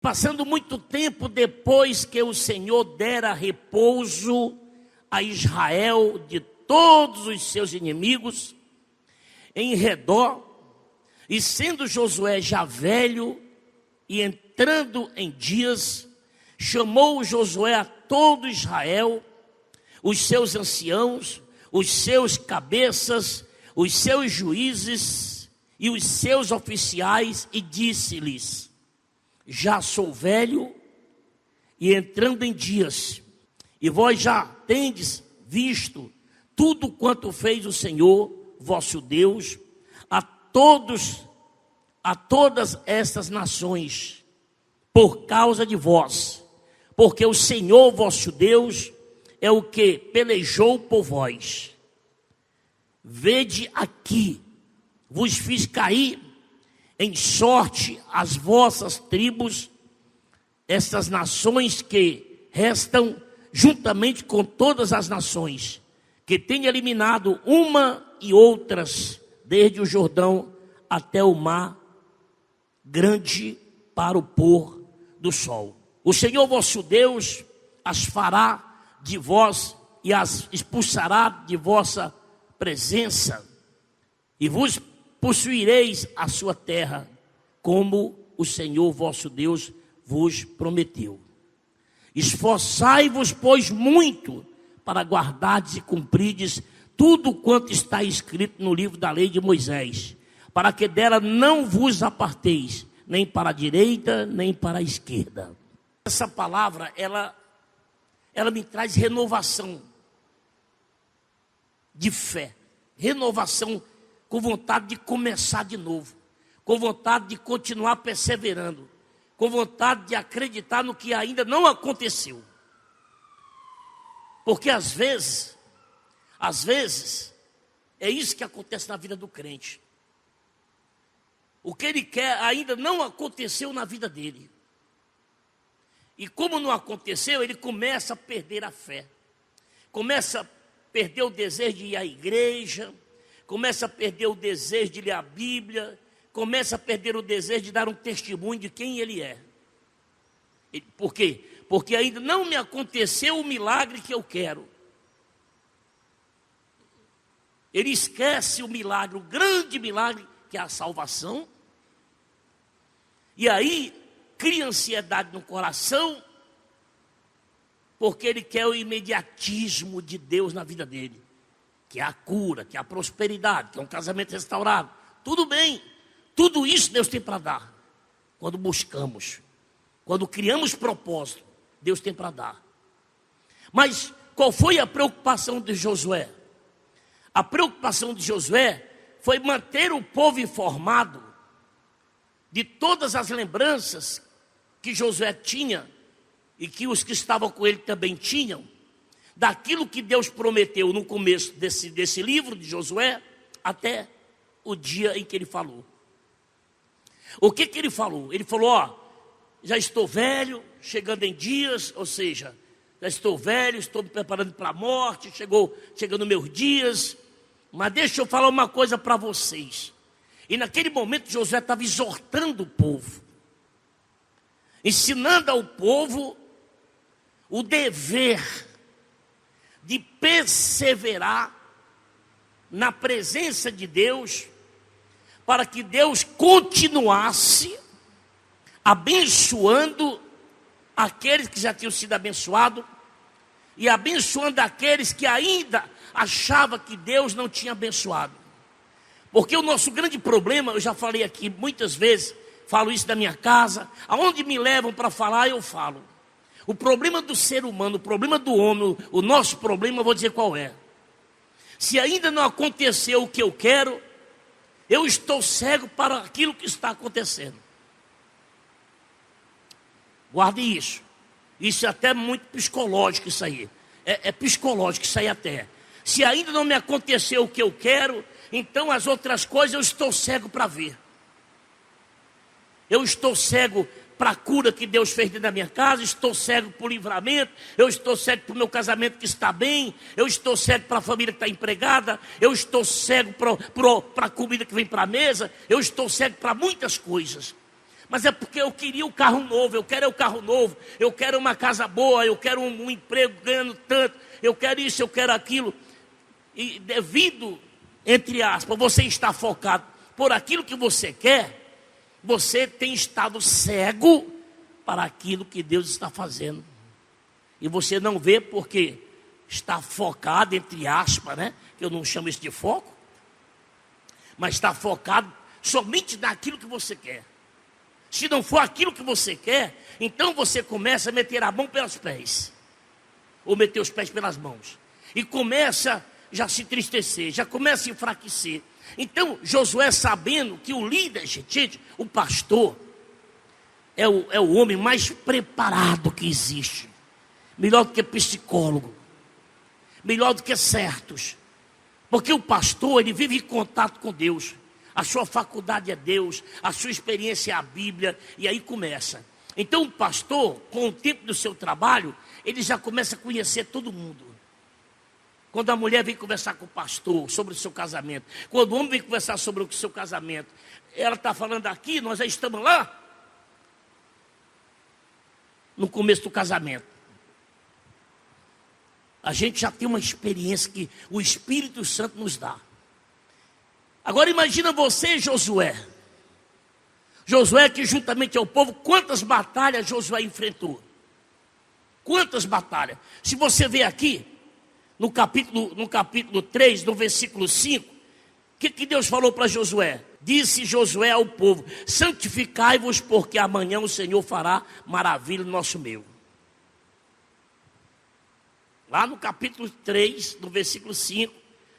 Passando muito tempo depois que o Senhor dera repouso a Israel de todos os seus inimigos em redor, e sendo Josué já velho e entrando em dias, chamou Josué a todo Israel, os seus anciãos, os seus cabeças, os seus juízes e os seus oficiais, e disse-lhes: já sou velho e entrando em dias, e vós já tendes visto tudo quanto fez o Senhor vosso Deus a todas estas nações, por causa de vós, porque o Senhor vosso Deus é o que pelejou por vós. Vede aqui, vos fiz cair em sorte as vossas tribos, estas nações que restam, juntamente com todas as nações, que tenho eliminado uma e outras, desde o Jordão até o mar grande, para o pôr do sol. O Senhor vosso Deus as fará de vós e as expulsará de vossa presença, e vos possuireis a sua terra, como o Senhor vosso Deus vos prometeu. Esforçai-vos, pois, muito para guardardes e cumprirdes tudo quanto está escrito no livro da lei de Moisés, para que dela não vos aparteis, nem para a direita, nem para a esquerda. Essa palavra, ela me traz renovação de fé, renovação com vontade de começar de novo, com vontade de continuar perseverando, com vontade de acreditar no que ainda não aconteceu. Porque às vezes, é isso que acontece na vida do crente. O que ele quer ainda não aconteceu na vida dele. E como não aconteceu, ele começa a perder a fé. Começa a perder o desejo de ir à igreja, começa a perder o desejo de ler a Bíblia, começa a perder o desejo de dar um testemunho de quem ele é. Por quê? Porque ainda não me aconteceu o milagre que eu quero. Ele esquece o milagre, o grande milagre, que é a salvação. E aí cria ansiedade no coração, porque ele quer o imediatismo de Deus na vida dele, que é a cura, que é a prosperidade, que é um casamento restaurado. Tudo bem, tudo isso Deus tem para dar. Quando buscamos, quando criamos propósito, Deus tem para dar. Mas qual foi a preocupação de Josué? A preocupação de Josué foi manter o povo informado de todas as lembranças que Josué tinha, e que os que estavam com ele também tinham, daquilo que Deus prometeu no começo desse livro de Josué, até o dia em que ele falou. O que ele falou? Ele falou: já estou velho, chegando em dias, ou seja, já estou velho, estou me preparando para a morte, chegando meus dias, mas deixa eu falar uma coisa para vocês. E naquele momento Josué estava exortando o povo, ensinando ao povo o dever de perseverar na presença de Deus, para que Deus continuasse abençoando aqueles que já tinham sido abençoados e abençoando aqueles que ainda achavam que Deus não tinha abençoado. Porque o nosso grande problema, eu já falei aqui muitas vezes, falo isso da minha casa, aonde me levam para falar, eu falo. O problema do ser humano, o problema do homem, o nosso problema, eu vou dizer qual é. Se ainda não aconteceu o que eu quero, eu estou cego para aquilo que está acontecendo. Guarde isso. Isso é até muito psicológico, isso aí. É psicológico isso aí até. Se ainda não me aconteceu o que eu quero, então as outras coisas eu estou cego para ver. Eu estou cego para a cura que Deus fez dentro da minha casa, estou cego para o livramento, eu estou cego para o meu casamento que está bem, eu estou cego para a família que está empregada, eu estou cego para a comida que vem para a mesa, eu estou cego para muitas coisas. Mas é porque eu queria o carro novo, eu quero o carro novo, eu quero uma casa boa, eu quero um emprego ganhando tanto, eu quero isso, eu quero aquilo. E devido, entre aspas, você estar focado por aquilo que você quer, você tem estado cego para aquilo que Deus está fazendo. E você não vê porque está focado, entre aspas, né? Que eu não chamo isso de foco. Mas está focado somente naquilo que você quer. Se não for aquilo que você quer, então você começa a meter a mão pelos pés. Ou meter os pés pelas mãos. E começa já a se entristecer, já começa a enfraquecer. Então, Josué, sabendo que o líder, gente, o pastor, é o homem mais preparado que existe. Melhor do que psicólogo. Melhor do que certos. Porque o pastor, ele vive em contato com Deus. A sua faculdade é Deus, a sua experiência é a Bíblia, e aí começa. Então o pastor, com o tempo do seu trabalho, ele já começa a conhecer todo mundo. Quando a mulher vem conversar com o pastor sobre o seu casamento, quando o homem vem conversar sobre o seu casamento, ela está falando aqui, nós já estamos lá, no começo do casamento. A gente já tem uma experiência que o Espírito Santo nos dá. Agora imagina você, Josué. Josué que juntamente ao povo, quantas batalhas Josué enfrentou? Quantas batalhas? Se você ver aqui, no capítulo 3, no versículo 5, o que Deus falou para Josué? Disse Josué ao povo: santificai-vos, porque amanhã o Senhor fará maravilha no nosso meio. Lá no capítulo 3, no versículo 5,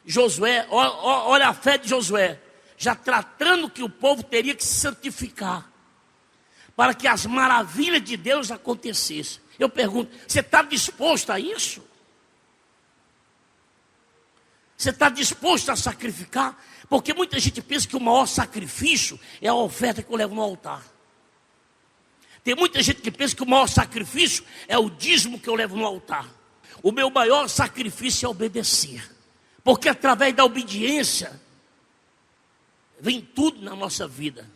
Josué, olha a fé de Josué, já tratando que o povo teria que se santificar, para que as maravilhas de Deus acontecessem. Eu pergunto, você está disposto a isso? Você está disposto a sacrificar? Porque muita gente pensa que o maior sacrifício é a oferta que eu levo no altar. Tem muita gente que pensa que o maior sacrifício é o dízimo que eu levo no altar. O meu maior sacrifício é obedecer. Porque através da obediência vem tudo na nossa vida.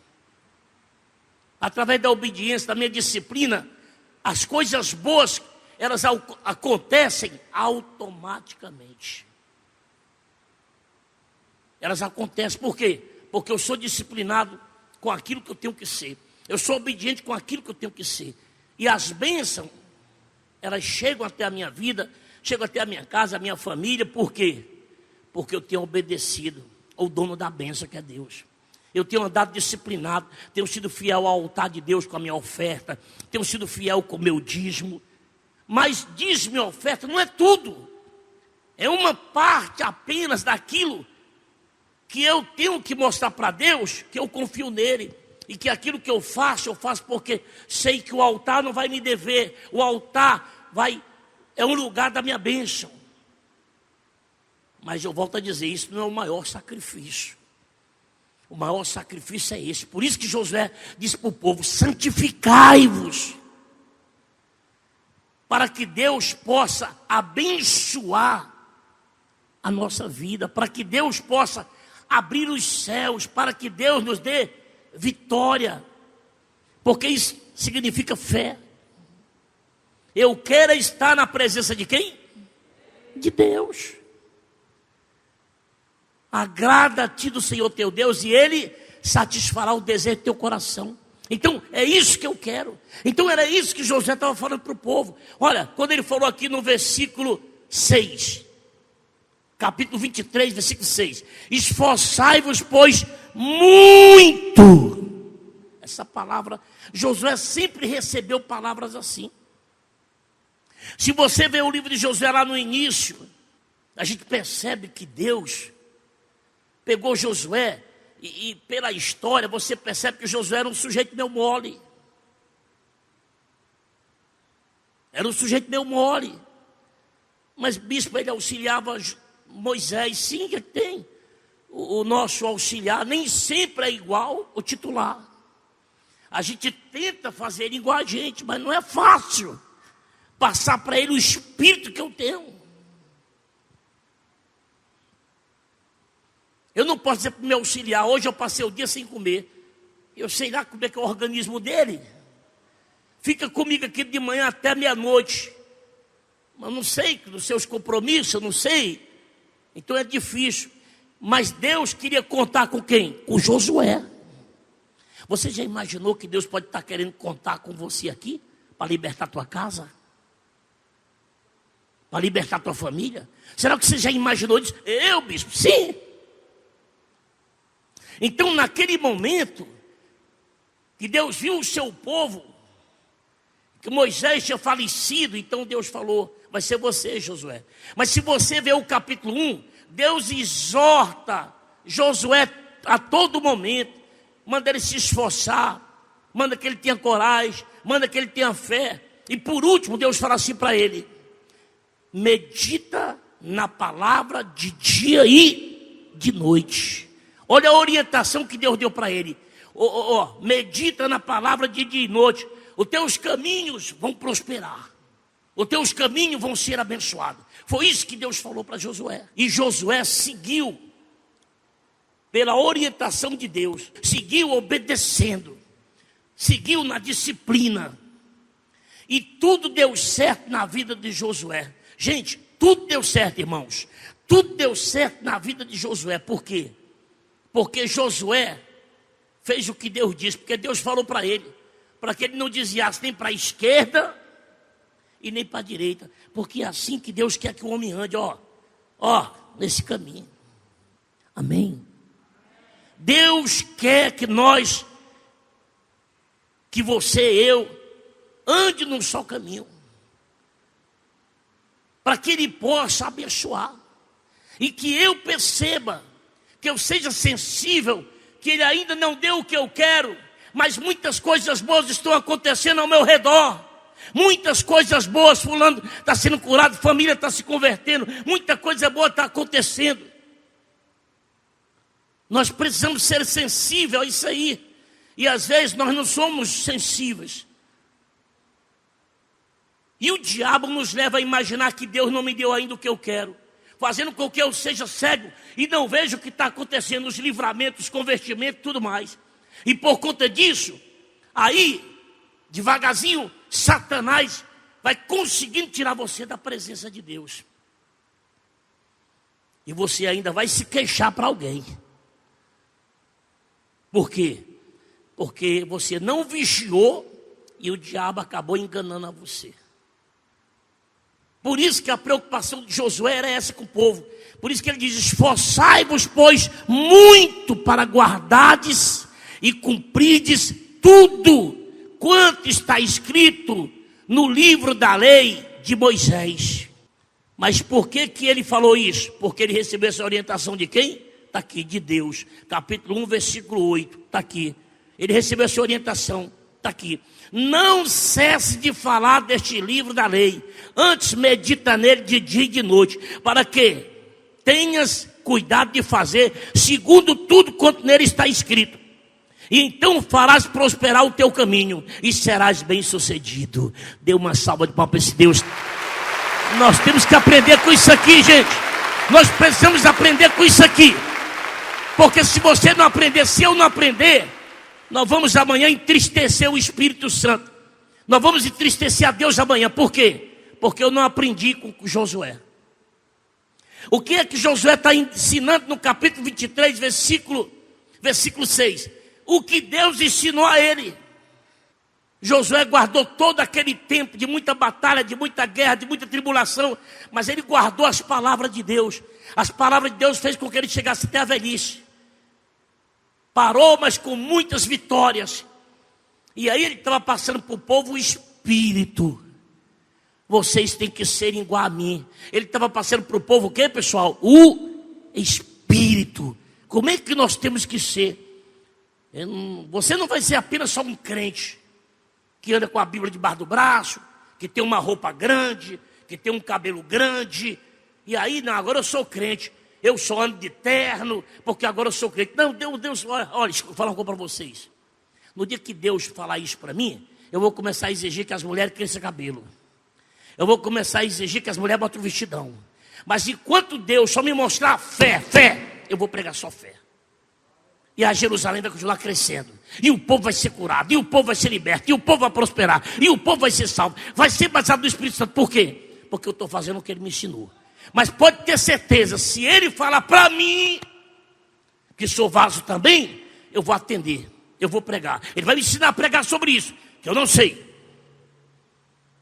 Através da obediência, da minha disciplina, as coisas boas, elas acontecem automaticamente. Elas acontecem por quê? Porque eu sou disciplinado com aquilo que eu tenho que ser. Eu sou obediente com aquilo que eu tenho que ser. E as bênçãos, elas chegam até a minha vida, chegam até a minha casa, a minha família. Por quê? Porque eu tenho obedecido ao dono da bênção, que é Deus. Eu tenho andado disciplinado, tenho sido fiel ao altar de Deus com a minha oferta, tenho sido fiel com o meu dízimo. Mas dízimo e oferta não é tudo. É uma parte apenas daquilo que eu tenho que mostrar para Deus, que eu confio nele. E que aquilo que eu faço porque sei que o altar não vai me dever. O altar é um lugar da minha bênção. Mas eu volto a dizer, isso não é o maior sacrifício. O maior sacrifício é esse. Por isso que Josué disse para o povo: santificai-vos, para que Deus possa abençoar a nossa vida, para que Deus possa abrir os céus, para que Deus nos dê vitória, porque isso significa fé. Eu quero estar na presença de quem? De Deus. Agrada-te do Senhor teu Deus e Ele satisfará o desejo do teu coração. Então é isso que eu quero. Então era isso que Josué estava falando para o povo. Olha, quando ele falou aqui no versículo 6, capítulo 23, versículo 6: esforçai-vos, pois, muito. Essa palavra, Josué sempre recebeu palavras assim. Se você vê o livro de Josué lá no início, a gente percebe que Deus pegou Josué e pela história você percebe que Josué era um sujeito meio mole. Era um sujeito meio mole. Mas bispo, ele auxiliava Moisés. Sim, que tem. O nosso auxiliar nem sempre é igual o titular. A gente tenta fazer ele igual a gente, mas não é fácil passar para ele o espírito que eu tenho. Eu não posso dizer para o meu auxiliar: hoje eu passei o dia sem comer. Eu sei lá como é que é o organismo dele. Fica comigo aqui de manhã até meia-noite. Mas não sei, dos seus compromissos, eu não sei. Então é difícil. Mas Deus queria contar com quem? Com Josué. Você já imaginou que Deus pode estar querendo contar com você aqui? Para libertar tua casa? Para libertar tua família? Será que você já imaginou isso? Eu, bispo? Sim. Então naquele momento, que Deus viu o seu povo, que Moisés tinha falecido, então Deus falou, vai ser você, Josué. Mas se você ver o capítulo 1, Deus exorta Josué a todo momento, manda ele se esforçar, manda que ele tenha coragem, manda que ele tenha fé. E por último, Deus fala assim para ele: medita na palavra de dia e de noite. Olha a orientação que Deus deu para ele. Medita na palavra de dia e noite. Os teus caminhos vão prosperar. Os teus caminhos vão ser abençoados. Foi isso que Deus falou para Josué. E Josué seguiu pela orientação de Deus. Seguiu obedecendo. Seguiu na disciplina. E tudo deu certo na vida de Josué. Gente, tudo deu certo, irmãos. Tudo deu certo na vida de Josué. Por quê? Porque Josué fez o que Deus disse. Porque Deus falou para ele, para que ele não desviasse nem para a esquerda e nem para a direita. Porque é assim que Deus quer que o homem ande, nesse caminho. Amém? Deus quer que nós, que você e eu, ande num só caminho. Para que Ele possa abençoar. E que eu perceba, que eu seja sensível, que Ele ainda não deu o que eu quero, mas muitas coisas boas estão acontecendo ao meu redor. Muitas coisas boas, fulano está sendo curado, família está se convertendo, muita coisa boa está acontecendo. Nós precisamos ser sensíveis a isso aí. E às vezes nós não somos sensíveis. E o diabo nos leva a imaginar que Deus não me deu ainda o que eu quero, fazendo com que eu seja cego e não veja o que está acontecendo, os livramentos, os convertimentos, tudo mais. E por conta disso, aí, devagarzinho, Satanás vai conseguindo tirar você da presença de Deus. E você ainda vai se queixar para alguém. Por quê? Porque você não vigiou e o diabo acabou enganando a você. Por isso que a preocupação de Josué era essa com o povo. Por isso que ele diz: esforçai-vos, pois, muito para guardardes e cumprirdes tudo quanto está escrito no livro da lei de Moisés. Mas por que ele falou isso? Porque ele recebeu essa orientação de quem? Está aqui, de Deus. Capítulo 1, versículo 8. Está aqui. Ele recebeu essa orientação. Está aqui. Não cesse de falar deste livro da lei. Antes medita nele de dia e de noite. Para que tenhas cuidado de fazer segundo tudo quanto nele está escrito. E então farás prosperar o teu caminho e serás bem sucedido. Dê uma salva de palmas para esse Deus. Nós temos que aprender com isso aqui, gente. Nós precisamos aprender com isso aqui. Porque se você não aprender, se eu não aprender, nós vamos amanhã entristecer o Espírito Santo. Nós vamos entristecer a Deus amanhã. Por quê? Porque eu não aprendi com Josué. O que é que Josué está ensinando no capítulo 23, versículo 6? O que Deus ensinou a ele. Josué guardou todo aquele tempo de muita batalha, de muita guerra, de muita tribulação, mas ele guardou as palavras de Deus. As palavras de Deus fez com que ele chegasse até a velhice. Parou, mas com muitas vitórias. E aí ele estava passando para o povo o Espírito. Vocês têm que ser igual a mim. Ele estava passando para o povo o quê, pessoal? O Espírito. Como é que nós temos que ser? Você não vai ser apenas só um crente que anda com a Bíblia debaixo do braço, que tem uma roupa grande, que tem um cabelo grande, e aí, não, agora eu sou crente, eu só ando de terno, porque agora eu sou crente. Não, Deus, olha, deixa eu falar uma coisa para vocês. No dia que Deus falar isso para mim, eu vou começar a exigir que as mulheres cresçam cabelo. Eu vou começar a exigir que as mulheres botem o vestidão. Mas enquanto Deus só me mostrar fé, eu vou pregar só fé. E a Jerusalém vai continuar crescendo. E o povo vai ser curado. E o povo vai ser liberto. E o povo vai prosperar. E o povo vai ser salvo. Vai ser baseado no Espírito Santo. Por quê? Porque eu estou fazendo o que ele me ensinou. Mas pode ter certeza, se ele falar para mim, que sou vaso também, eu vou atender. Eu vou pregar. Ele vai me ensinar a pregar sobre isso. Que eu não sei.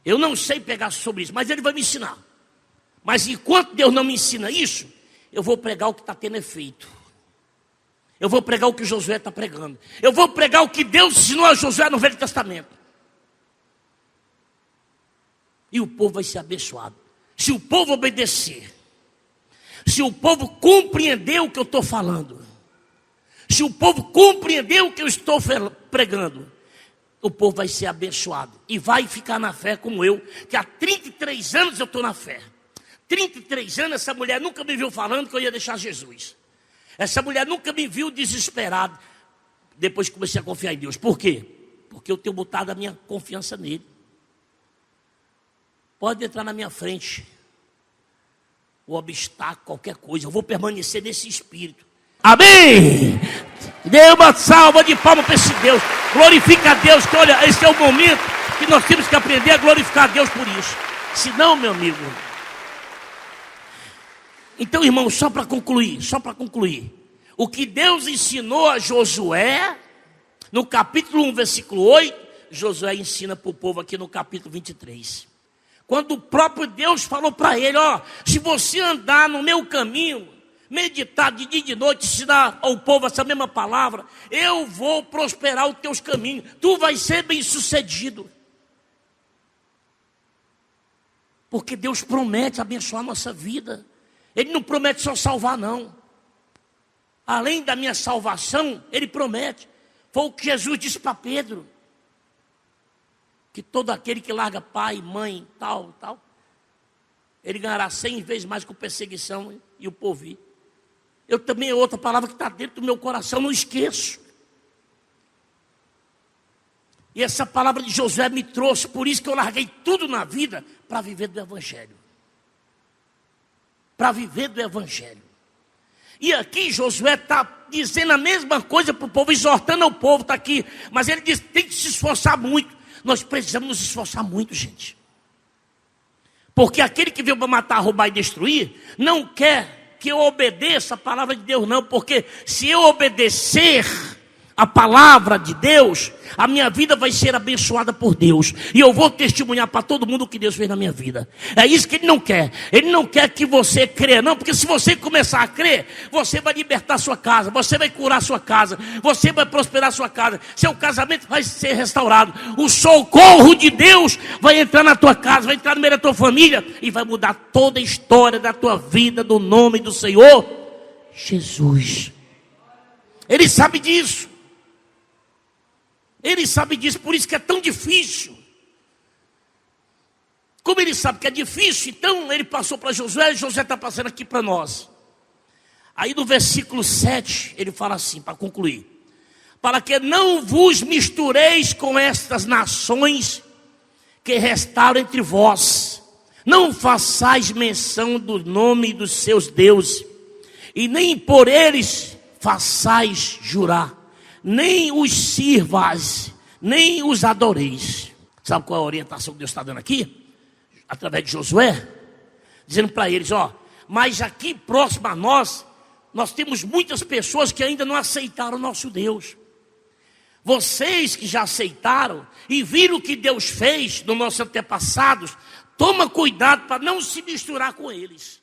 Eu não sei pregar sobre isso. Mas ele vai me ensinar. Mas enquanto Deus não me ensina isso, eu vou pregar o que está tendo efeito. Eu vou pregar o que Josué está pregando. Eu vou pregar o que Deus ensinou a Josué no Velho Testamento. E o povo vai ser abençoado. Se o povo obedecer. Se o povo compreender o que eu estou falando. Se o povo compreender o que eu estou pregando. O povo vai ser abençoado. E vai ficar na fé como eu. Que há 33 anos eu estou na fé. 33 anos essa mulher nunca me viu falando que eu ia deixar Jesus. Essa mulher nunca me viu desesperado. Depois que comecei a confiar em Deus. Por quê? Porque eu tenho botado a minha confiança nele. Pode entrar na minha frente. O obstáculo, qualquer coisa. Eu vou permanecer nesse espírito. Amém! Dê uma salva de palmas para esse Deus. Glorifica a Deus. Que olha, esse é o momento que nós temos que aprender a glorificar a Deus por isso. Senão, meu amigo... Então, irmão, só para concluir, o que Deus ensinou a Josué, no capítulo 1, versículo 8, Josué ensina para o povo aqui no capítulo 23. Quando o próprio Deus falou para ele, ó, se você andar no meu caminho, meditar de dia e de noite, ensinar ao povo essa mesma palavra, eu vou prosperar os teus caminhos, tu vai ser bem sucedido. Porque Deus promete abençoar a nossa vida. Ele não promete só salvar, não. Além da minha salvação, ele promete. Foi o que Jesus disse para Pedro. Que todo aquele que larga pai, mãe, tal, ele ganhará 100 vezes mais com perseguição e o porvir. Eu também, é outra palavra que está dentro do meu coração, não esqueço. E essa palavra de Josué me trouxe, por isso que eu larguei tudo na vida para viver do Evangelho. Para viver do Evangelho. E aqui Josué está dizendo a mesma coisa para o povo, exortando ao povo, está aqui. Mas ele diz, tem que se esforçar muito. Nós precisamos nos esforçar muito, gente. Porque aquele que veio para matar, roubar e destruir, não quer que eu obedeça a palavra de Deus, não. Porque se eu obedecer a palavra de Deus, a minha vida vai ser abençoada por Deus. E eu vou testemunhar para todo mundo o que Deus fez na minha vida. É isso que ele não quer. Ele não quer que você creia, não. Porque se você começar a crer, você vai libertar sua casa. Você vai curar sua casa. Você vai prosperar sua casa. Seu casamento vai ser restaurado. O socorro de Deus vai entrar na tua casa, vai entrar no meio da tua família e vai mudar toda a história da tua vida, no nome do Senhor Jesus. Ele sabe disso. Ele sabe disso, por isso que é tão difícil. Como ele sabe que é difícil, então ele passou para Josué, e Josué está passando aqui para nós. Aí no versículo 7, ele fala assim, para concluir. Para que não vos mistureis com estas nações que restaram entre vós. Não façais menção do nome dos seus deuses. E nem por eles façais jurar. Nem os sirvais, nem os adoreis. Sabe qual é a orientação que Deus está dando aqui? Através de Josué, dizendo para eles, ó, mas aqui próximo a nós temos muitas pessoas que ainda não aceitaram o nosso Deus. Vocês que já aceitaram e viram o que Deus fez nos nossos antepassados, toma cuidado para não se misturar com eles.